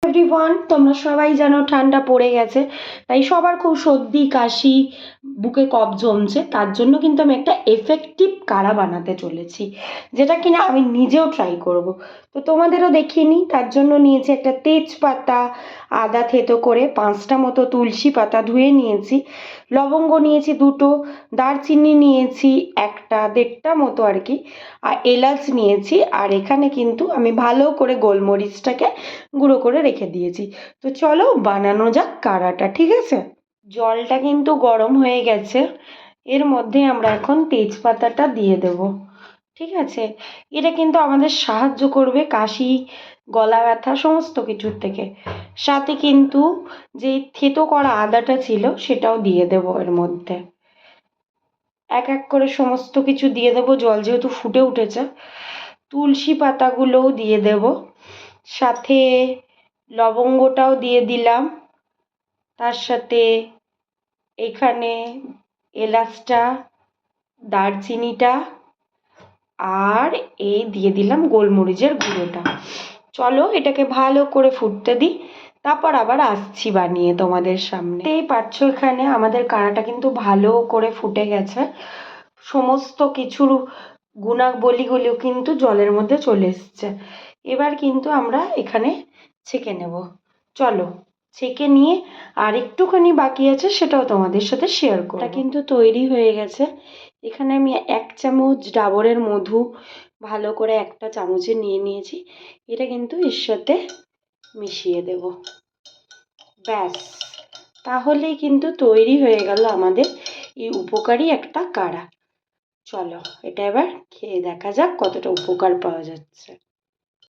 Everyone, তোমরা সবাই জানো ঠান্ডা পড়ে গেছে, তাই সবার খুব সর্দি কাশি, বুকে কফ জমছে। তার জন্য কিন্তু আমি একটা এফেক্টিভ কাড়া বানাতে চলেছি, যেটা কিনা আমি নিজেও ট্রাই করব। তো তোমাদেরও দেখিয়ে নিই। তার জন্য নিয়েছি একটা তেজপাতা, আদা থেতো করে, 5টা মতো তুলসী পাতা ধুয়ে নিয়েছি, লবঙ্গ নিয়েছি 2টো, দারচিনি নিয়েছি 1টা 1.5টা মতো আর কি, আর এলাচ নিয়েছি। আর এখানে কিন্তু আমি ভালো করে গোলমরিচটাকে গুঁড়ো করে রেখে দিয়েছি। তো চলো বানানো যাক কাড়াটা, ঠিক আছে? জলটা কিন্তু গরম হয়ে গেছে, এর মধ্যে আমরা এখন তেজপাতাটা দিয়ে দেব, ঠিক আছে? এটা কিন্তু আমাদের সাহায্য করবে কাশি, গলা ব্যথা সমস্ত কিছুর থেকে। সাথে কিন্তু যে থেতো করা আদাটা ছিল সেটাও দিয়ে দেব এর মধ্যে। এক এক করে সমস্ত কিছু দিয়ে দেবো, জল যেহেতু ফুটে উঠেছে। তুলসী পাতাগুলোও দিয়ে দেব, সাথে লবঙ্গটাও দিয়ে দিলাম, তার সাথে এখানে এলাচটা, দারচিনিটা, আর এই দিয়ে দিলাম গোলমরিচের গুঁড়োটা। চলো এটাকে ভালো করে ফুটতে দিই, তারপর আবার আসছি বানিয়ে তোমাদের সামনে। এই পাচ্ছ এখানে আমাদের কাড়াটা কিন্তু ভালো করে ফুটে গেছে, সমস্ত কিছুর গুণাবলীগুলো কিন্তু জলের মধ্যে চলে এসছে। এবার কিন্তু আমরা এখানে ছেঁকে নেব। চলো ছেঁকে নিয়ে আর একটুখানি বাকি আছে, সেটাও তোমাদের সাথে শেয়ার করব। এটা কিন্তু তৈরি হয়ে গেছে। এখানে আমি 1 চামচ ডাবরের মধু ভালো করে একটা চামচে নিয়ে নিয়েছি, এটা কিন্তু এর সাথে মিশিয়ে দেব। ব্যাস, তাহলেই কিন্তু তৈরি হয়ে গেল আমাদের এই উপকারী একটা কাড়া। চলো এটা এবার খেয়ে দেখা যাক কতটা উপকার পাওয়া যাচ্ছে।